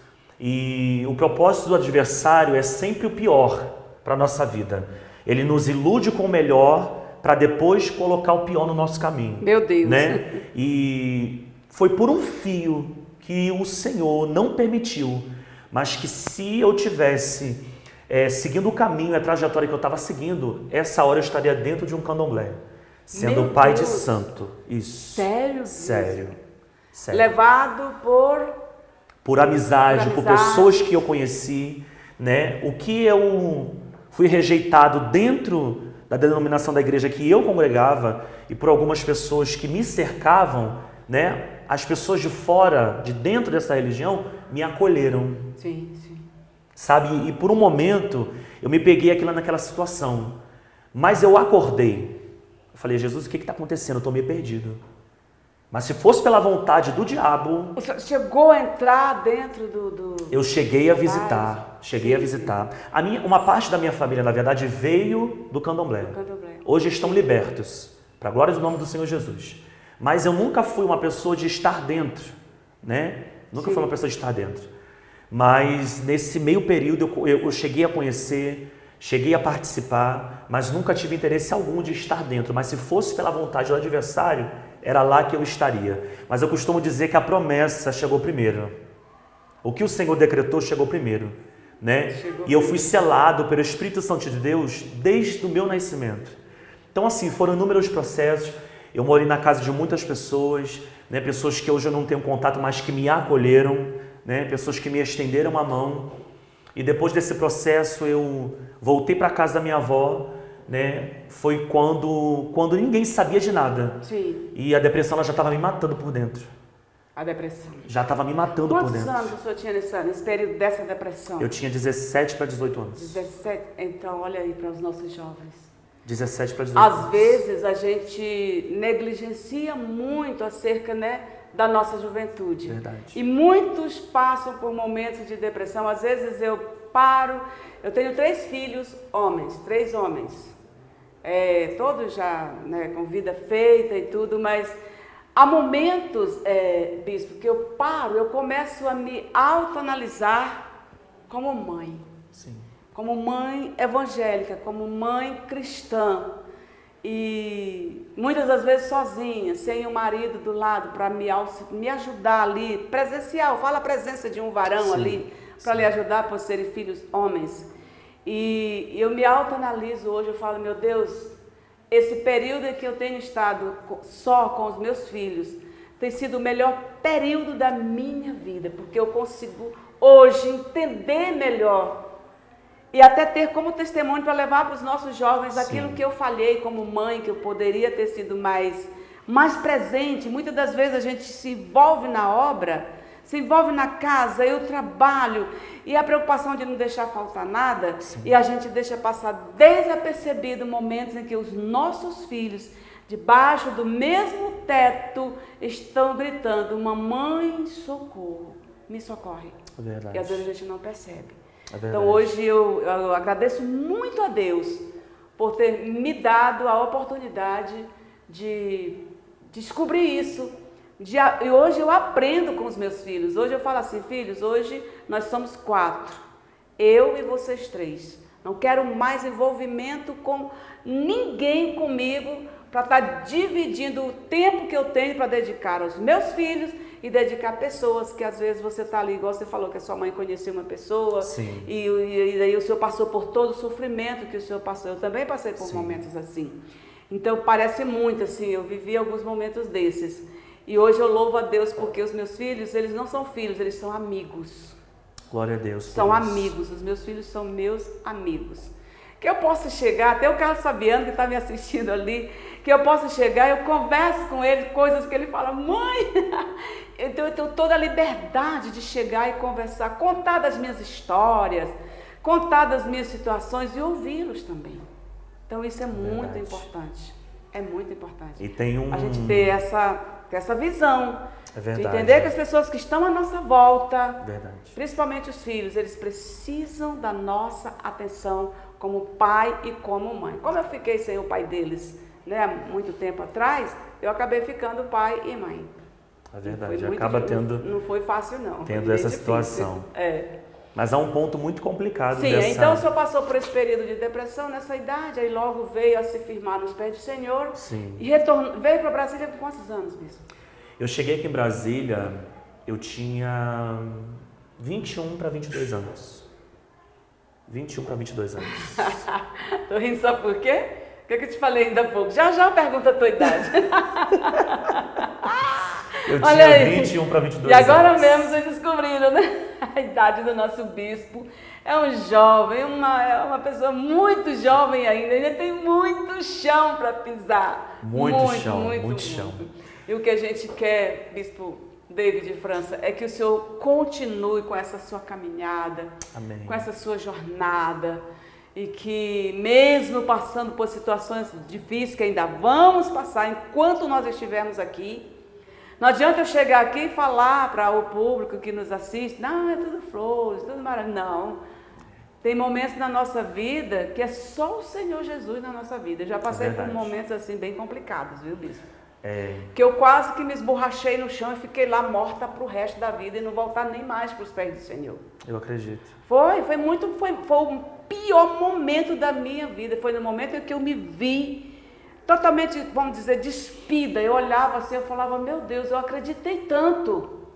e o propósito do adversário é sempre o pior para a nossa vida. Ele nos ilude com o melhor para depois colocar o pior no nosso caminho. Meu Deus! Né? E foi por um fio que o Senhor não permitiu, mas que se eu tivesse seguindo o caminho, a trajetória que eu estava seguindo, essa hora eu estaria dentro de um candomblé, sendo pai de santo. Isso. Sério? Sério. Levado por amizade, por pessoas que eu conheci, né? O que eu fui rejeitado dentro da denominação da igreja que eu congregava e por algumas pessoas que me cercavam, né? As pessoas de fora, de dentro dessa religião, me acolheram. Sim, sim. Sabe? E por um momento eu me peguei naquela situação, mas eu acordei. Eu falei, Jesus, o que está acontecendo? Eu estou meio perdido. Mas se fosse pela vontade do diabo... Você chegou a entrar dentro do... Eu cheguei a visitar, uma parte da minha família, na verdade, veio do candomblé. Hoje estão libertos, para a glória do nome do Senhor Jesus. Mas eu nunca fui uma pessoa de estar dentro, né? Nunca fui uma pessoa de estar dentro. Mas nesse meio período eu cheguei a conhecer, cheguei a participar, mas nunca tive interesse algum de estar dentro. Mas se fosse pela vontade do adversário, era lá que eu estaria. Mas eu costumo dizer que a promessa chegou primeiro. O que o Senhor decretou chegou primeiro, né? E eu fui selado pelo Espírito Santo de Deus desde o meu nascimento. Então, assim, foram inúmeros processos. Eu morei na casa de muitas pessoas, né? Pessoas que hoje eu não tenho contato, mas que me acolheram, né? Pessoas que me estenderam a mão. E depois desse processo, eu voltei para a casa da minha avó, né? Foi quando ninguém sabia de nada. Sim. E a depressão ela já estava me matando por dentro. A depressão. Já estava me matando por dentro. Quantos anos o senhor tinha nesse período dessa depressão? Eu tinha 17 para 18 anos. 17? Então, olha aí para os nossos jovens. 17 para 18 anos. Às vezes a gente negligencia muito acerca, né, da nossa juventude. Verdade. E muitos passam por momentos de depressão. Às vezes eu paro, eu tenho 3 filhos homens, 3 homens. Todos já, né, com vida feita e tudo, mas há momentos, bispo, que eu paro, eu começo a me autoanalisar como mãe. Sim. como mãe evangélica, como mãe cristã. E muitas das vezes sozinha, sem o marido do lado para me ajudar ali, presencial, fala a presença de um varão Sim, ali, para lhe ajudar por serem filhos homens. E eu me autoanaliso hoje, eu falo, meu Deus, esse período em que eu tenho estado só com os meus filhos, tem sido o melhor período da minha vida, porque eu consigo hoje entender melhor e até ter como testemunho para levar para os nossos jovens aquilo Sim. que eu falhei como mãe, que eu poderia ter sido mais presente. Muitas das vezes a gente se envolve na obra, se envolve na casa, eu trabalho, e a preocupação de não deixar faltar nada, e a gente deixa passar desapercebido momentos em que os nossos filhos, debaixo do mesmo teto, estão gritando, mamãe, socorro, me socorre. Verdade. E às vezes a gente não percebe. É verdade. Então hoje eu agradeço muito a Deus por ter me dado a oportunidade de descobrir isso. E hoje eu aprendo com os meus filhos. Hoje eu falo assim, filhos, hoje nós somos 4. Eu e vocês 3. Não quero mais envolvimento com ninguém comigo para estar dividindo o tempo que eu tenho para dedicar aos meus filhos e dedicar a pessoas que às vezes você está ali, igual você falou que a sua mãe conheceu uma pessoa. Sim. E aí o senhor passou por todo o sofrimento que o senhor passou. Eu também passei por momentos assim. Então parece muito assim, eu vivi alguns momentos desses. E hoje eu louvo a Deus porque os meus filhos, eles não são filhos, eles são amigos. Glória a Deus. São amigos, os meus filhos são meus amigos. Que eu possa chegar, até o Carlos Fabiano que está me assistindo ali, que eu possa chegar, eu converso com ele, coisas que ele fala, mãe, então eu tenho toda a liberdade de chegar e conversar, contar das minhas histórias, contar das minhas situações e ouvi-los também. Então isso é muito importante, é muito importante. E tem a gente ter essa visão, verdade, de entender que as pessoas que estão à nossa volta, verdade, principalmente os filhos, eles precisam da nossa atenção como pai e como mãe. Como eu fiquei sem o pai deles, né, há muito tempo atrás, eu acabei ficando pai e mãe. É verdade, acaba tendo... Não foi fácil não. Tendo essa situação. É. Mas há um ponto muito complicado. Sim, então o senhor passou por esse período de depressão nessa idade, aí logo veio a se firmar nos pés do Senhor. Sim. E veio para Brasília com quantos anos, bispo? Eu cheguei aqui em Brasília, eu tinha 21 para 22 anos. 21 para 22 anos. Tô rindo só por quê? O que eu te falei ainda há pouco? Já já pergunta a tua idade. Eu Olha tinha aí. 21 para 22 anos. E agora mesmo vocês descobriram, né? A idade do nosso bispo. É um jovem, é uma pessoa muito jovem ainda tem muito chão para pisar. Muito chão. E o que a gente quer, bispo David França, é que o senhor continue com essa sua caminhada, amém, com essa sua jornada, e que mesmo passando por situações difíceis que ainda vamos passar enquanto nós estivermos aqui, não adianta eu chegar aqui e falar para o público que nos assiste, não, é tudo flores, tudo maravilha. Não, tem momentos na nossa vida que é só o Senhor Jesus na nossa vida. Eu já passei por momentos assim bem complicados, viu, bispo? Que eu quase que me esborrachei no chão e fiquei lá morta para o resto da vida e não voltar nem mais para os pés do Senhor. Eu acredito. Foi o pior momento da minha vida. Foi no momento em que eu me vi totalmente, vamos dizer, despida. Eu olhava assim, eu falava, meu Deus, eu acreditei tanto.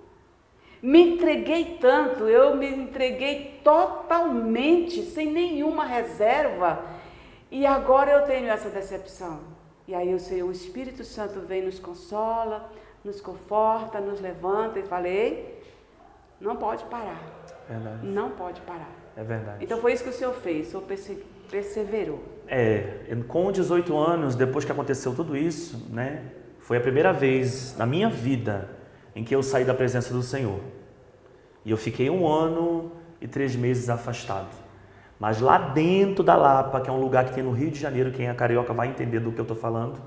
Me entreguei tanto, eu me entreguei totalmente, sem nenhuma reserva. E agora eu tenho essa decepção. E aí o Espírito Santo vem, nos consola, nos conforta, nos levanta e fala, ei, não pode parar. Verdade. Não pode parar. É verdade. Então foi isso que o senhor fez, o senhor perseverou. Com 18 anos, depois que aconteceu tudo isso, né, foi a primeira vez na minha vida em que eu saí da presença do Senhor. E eu fiquei 1 ano e 3 meses afastado. Mas lá dentro da Lapa, que é um lugar que tem no Rio de Janeiro, quem é carioca vai entender do que eu estou falando.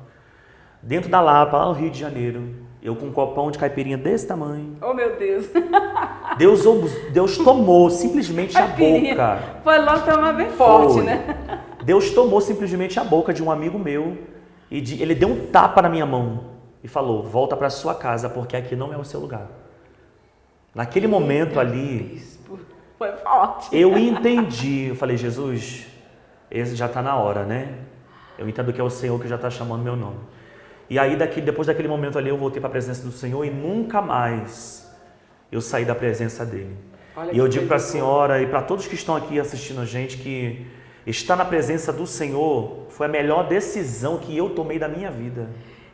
Dentro da Lapa, lá no Rio de Janeiro, eu com um copão de caipirinha desse tamanho. Oh, meu Deus! Deus tomou simplesmente a boca. Foi logo tomar bem forte, né? Deus tomou simplesmente a boca de um amigo meu e ele deu um tapa na minha mão e falou, volta para sua casa porque aqui não é o seu lugar. Naquele momento ali, Foi forte. Eu entendi, eu falei, Jesus, esse já está na hora, né? Eu entendo que é o Senhor que já está chamando meu nome. E aí, depois daquele momento ali, eu voltei para a presença do Senhor e nunca mais eu saí da presença dele. Olha E eu que digo para a coisa senhora e para todos que estão aqui assistindo a gente que estar na presença do Senhor foi a melhor decisão que eu tomei da minha vida.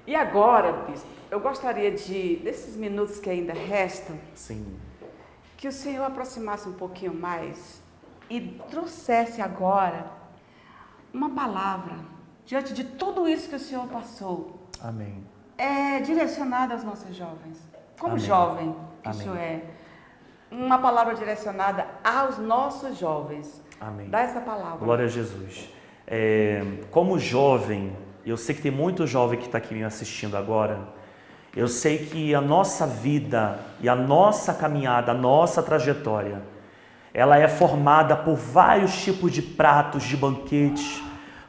E agora, bispo, eu gostaria desses minutos que ainda restam, Sim. que o Senhor aproximasse um pouquinho mais e trouxesse agora uma palavra diante de tudo isso que o Senhor passou, Amém. direcionada aos nossos jovens. Como Amém. jovem que Amém. o Senhor é, uma palavra direcionada aos nossos jovens. Amém. Dá essa palavra. Glória a Jesus. Como jovem, eu sei que tem muito jovem que está aqui me assistindo agora. Eu sei que a nossa vida e a nossa caminhada, a nossa trajetória, ela é formada por vários tipos de pratos, de banquetes,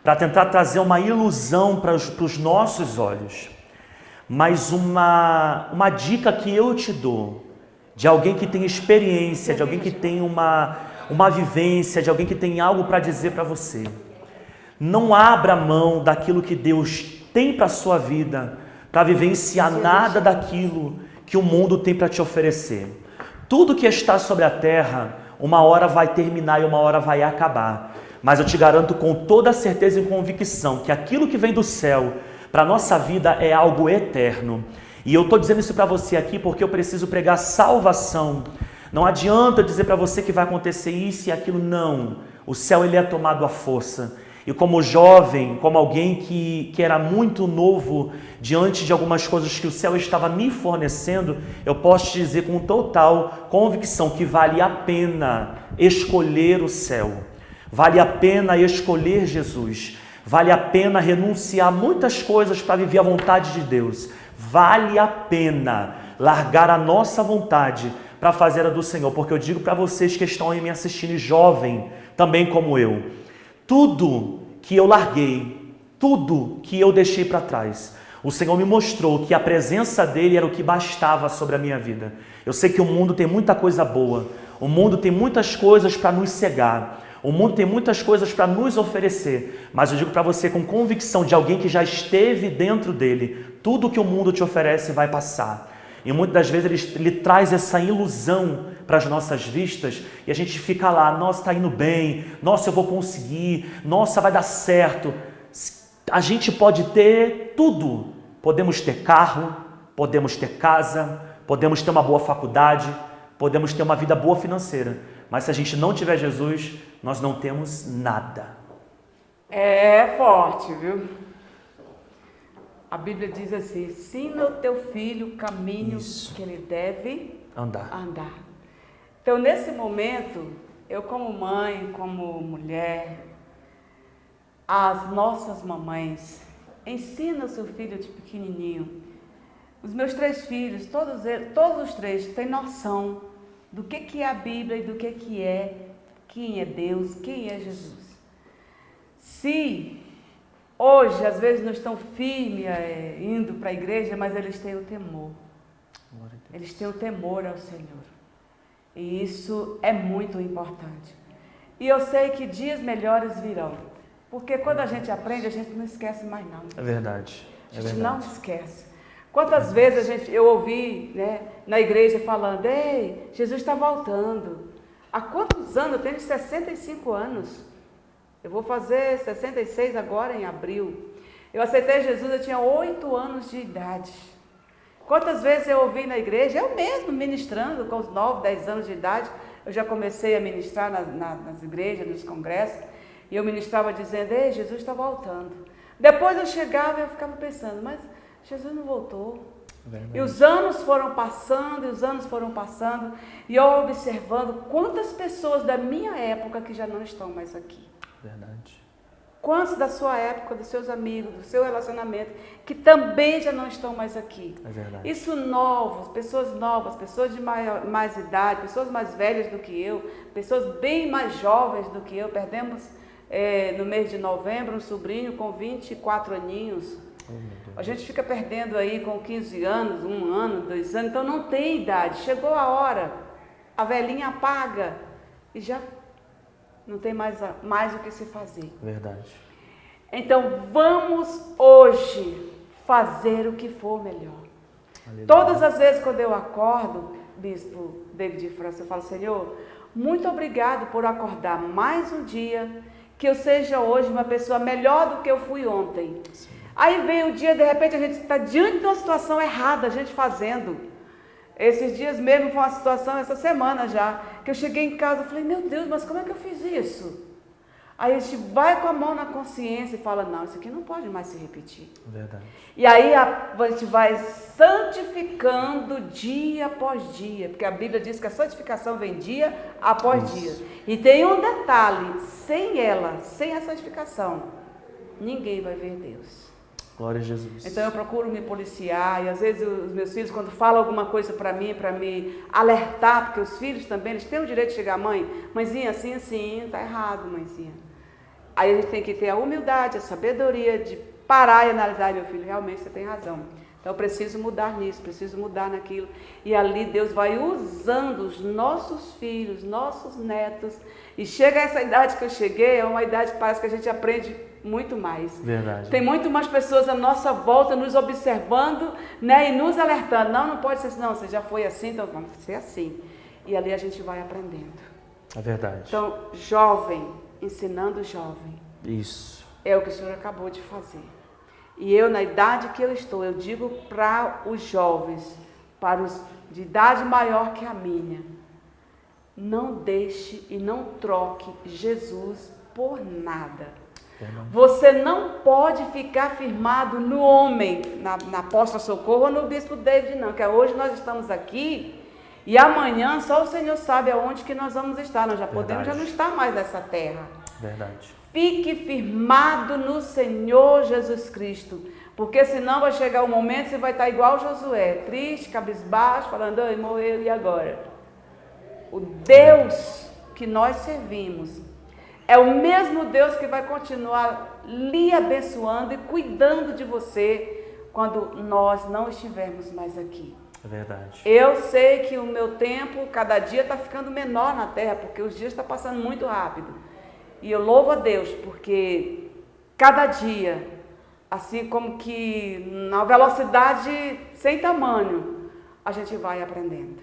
para tentar trazer uma ilusão para os nossos olhos. Mas uma dica que eu te dou, de alguém que tem experiência, de alguém que tem uma vivência, de alguém que tem algo para dizer para você. Não abra mão daquilo que Deus tem para a sua vida, para vivenciar nada daquilo que o mundo tem para te oferecer. Tudo que está sobre a terra, uma hora vai terminar e uma hora vai acabar. Mas eu te garanto com toda certeza e convicção que aquilo que vem do céu para a nossa vida é algo eterno. E eu estou dizendo isso para você aqui porque eu preciso pregar salvação. Não adianta dizer para você que vai acontecer isso e aquilo, não. O céu ele é tomado à força. E como jovem, como alguém que era muito novo diante de algumas coisas que o céu estava me fornecendo, eu posso te dizer com total convicção que vale a pena escolher o céu. Vale a pena escolher Jesus. Vale a pena renunciar muitas coisas para viver a vontade de Deus. Vale a pena largar a nossa vontade para fazer a do Senhor. Porque eu digo para vocês que estão aí me assistindo, jovem, também como eu, tudo que eu larguei, tudo que eu deixei para trás, o Senhor me mostrou que a presença dEle era o que bastava sobre a minha vida. Eu sei que o mundo tem muita coisa boa, o mundo tem muitas coisas para nos cegar, o mundo tem muitas coisas para nos oferecer, mas eu digo para você com convicção de alguém que já esteve dentro dele, tudo que o mundo te oferece vai passar. E muitas das vezes ele traz essa ilusão para as nossas vistas e a gente fica lá, nossa, está indo bem, nossa, eu vou conseguir, nossa, vai dar certo. A gente pode ter tudo, podemos ter carro, podemos ter casa, podemos ter uma boa faculdade, podemos ter uma vida boa financeira, mas se a gente não tiver Jesus, nós não temos nada. É forte, viu? A Bíblia diz assim, ensina o teu filho o caminho que ele deve andar. Então, nesse momento, eu como mãe, como mulher, as nossas mamães, ensina o seu filho de pequenininho. Os meus 3 filhos, todos os 3, têm noção do que é a Bíblia e do que é, quem é Deus, quem é Jesus. Se hoje, às vezes, não estão firmes indo para a igreja, mas eles têm o temor. Eles têm o temor ao Senhor. E isso é muito importante. E eu sei que dias melhores virão. Porque quando a gente aprende, a gente não esquece mais não. É verdade. A gente não esquece. Quantas vezes eu ouvi, na igreja falando, ei, Jesus está voltando. Há quantos anos? Eu tenho 65 anos. Eu vou fazer 66 agora em abril. Eu aceitei Jesus, eu tinha 8 anos de idade. Quantas vezes eu ouvi na igreja, eu mesmo ministrando com os 9, 10 anos de idade, eu já comecei a ministrar nas igrejas, nos congressos, e eu ministrava dizendo, ei, Jesus está voltando. Depois eu chegava e eu ficava pensando, mas Jesus não voltou. Verdade. E os anos foram passando, e eu observando quantas pessoas da minha época que já não estão mais aqui. Verdade. Quantos da sua época, dos seus amigos, do seu relacionamento, que também já não estão mais aqui. É verdade. Isso novas, pessoas de mais idade, pessoas mais velhas do que eu, pessoas bem mais jovens do que eu. Perdemos no mês de novembro um sobrinho com 24 aninhos. A gente fica perdendo aí com 15 anos, 1 ano, 2 anos, então não tem idade. Chegou a hora, a velhinha apaga. e já não tem mais o que se fazer. Verdade. Então vamos hoje fazer o que for melhor. Aleluia. Todas as vezes quando eu acordo, Bispo David França, eu falo, Senhor, muito obrigado por acordar mais um dia, que eu seja hoje uma pessoa melhor do que eu fui ontem. Sim. Aí vem o dia, de repente a gente está diante de uma situação errada, a gente fazendo. Esses dias mesmo foi uma situação, essa semana já, que eu cheguei em casa e falei, meu Deus, mas como é que eu fiz isso? Aí a gente vai com a mão na consciência e fala, não, isso aqui não pode mais se repetir. Verdade. E aí a gente vai santificando dia após dia, porque a Bíblia diz que a santificação vem dia após dia. E tem um detalhe, sem ela, sem a santificação, ninguém vai ver Deus. Glória a Jesus. Então eu procuro me policiar e às vezes os meus filhos, quando falam alguma coisa para me alertar, porque os filhos também, eles têm o direito de chegar, mãezinha, assim, assim, tá errado, mãezinha. Aí a gente tem que ter a humildade, a sabedoria de parar e analisar, meu filho, realmente você tem razão. Então eu preciso mudar nisso, preciso mudar naquilo. E ali Deus vai usando os nossos filhos, nossos netos. E chega essa idade que eu cheguei, é uma idade que parece que a gente aprende muito mais. Verdade. Tem muito mais pessoas à nossa volta nos observando, né, e nos alertando. Não pode ser assim, não, você já foi assim, então vamos ser assim. E ali a gente vai aprendendo. É verdade. Então, jovem, ensinando jovem. Isso. É o que o senhor acabou de fazer. E eu, na idade que eu estou, eu digo para os jovens, para os de idade maior que a minha, não deixe e não troque Jesus por nada. Você não pode ficar firmado no homem, na apóstola Socorro ou no bispo David, não, que hoje nós estamos aqui e amanhã só o Senhor sabe aonde que nós vamos estar, nós já podemos já não estar mais nessa terra. Verdade. Fique firmado no Senhor Jesus Cristo, porque senão vai chegar um momento que você vai estar igual Josué, triste, cabisbaixo, falando, ai, morreu, e agora? O Deus que nós servimos é o mesmo Deus que vai continuar lhe abençoando e cuidando de você quando nós não estivermos mais aqui. É verdade. Eu sei que o meu tempo, cada dia está ficando menor na terra, porque os dias estão passando muito rápido. E eu louvo a Deus, porque cada dia, assim como que na velocidade sem tamanho, a gente vai aprendendo.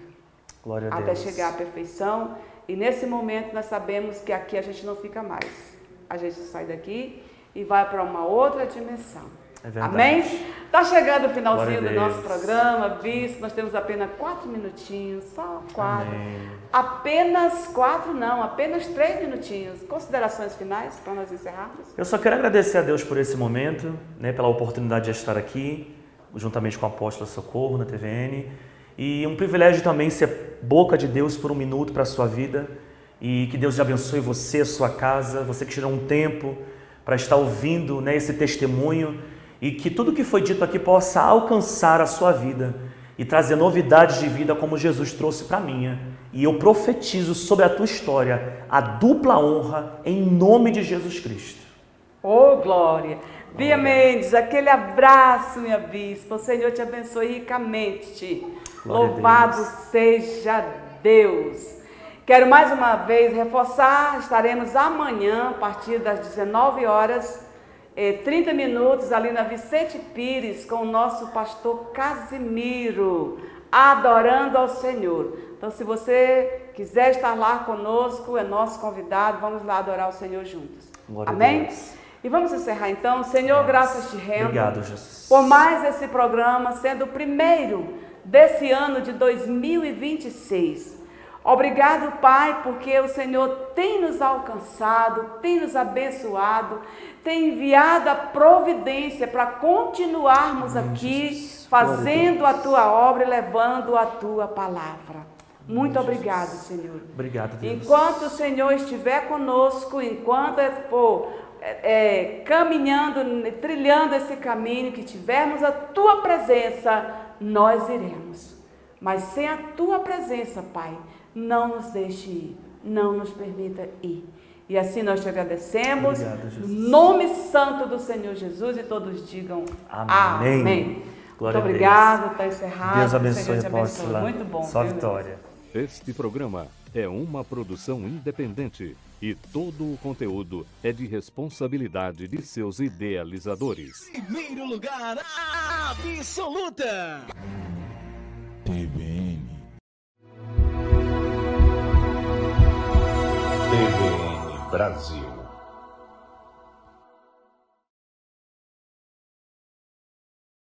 Glória a Deus. Até chegar à perfeição. E nesse momento nós sabemos que aqui a gente não fica mais. A gente sai daqui e vai para uma outra dimensão. É verdade. Amém? Está chegando o finalzinho do nosso programa, visto, nós temos apenas 4 minutinhos, só 4. Amém. Apenas 4 não, apenas 3 minutinhos. Considerações finais para nós encerrarmos? Eu só quero agradecer a Deus por esse momento, né, pela oportunidade de estar aqui, juntamente com a apóstola Socorro na TVN. E um privilégio também ser boca de Deus por um minuto para a sua vida. E que Deus abençoe você, a sua casa, você que tirou um tempo para estar ouvindo, né, esse testemunho. E que tudo que foi dito aqui possa alcançar a sua vida e trazer novidades de vida como Jesus trouxe para a minha. E eu profetizo sobre a tua história a dupla honra em nome de Jesus Cristo. Oh, glória! Bia Mendes, aquele abraço, minha bispa. O Senhor te abençoe ricamente. Louvado seja Deus. Quero mais uma vez reforçar, estaremos amanhã, a partir das 19 horas, 30 minutos ali na Vicente Pires, com o nosso pastor Casimiro, adorando ao Senhor. Então, se você quiser estar lá conosco, é nosso convidado, vamos lá adorar o Senhor juntos. Glória Amém? a Deus. E vamos encerrar então. Senhor, graças te rendo. Obrigado, Jesus. Por mais esse programa, sendo o primeiro desse ano de 2026. Obrigado, Pai, porque o Senhor tem nos alcançado, tem nos abençoado, tem enviado a providência para continuarmos aqui, Jesus. fazendo a Tua obra e levando a Tua palavra. Muito obrigado, Senhor. Obrigado, Deus. Enquanto o Senhor estiver conosco, enquanto for caminhando, trilhando esse caminho, que tivermos a Tua presença, nós iremos. Mas sem a Tua presença, Pai, não nos deixe ir, não nos permita ir. E assim nós te agradecemos. Obrigado, Jesus. No nome santo do Senhor Jesus, e todos digam amém. Amém. Muito obrigado, está encerrado. Deus abençoe, Senhor te abençoe. Muito bom. Só vitória. Este programa é uma produção independente e todo o conteúdo é de responsabilidade de seus idealizadores. Primeiro lugar, absoluta! TVN Brasil.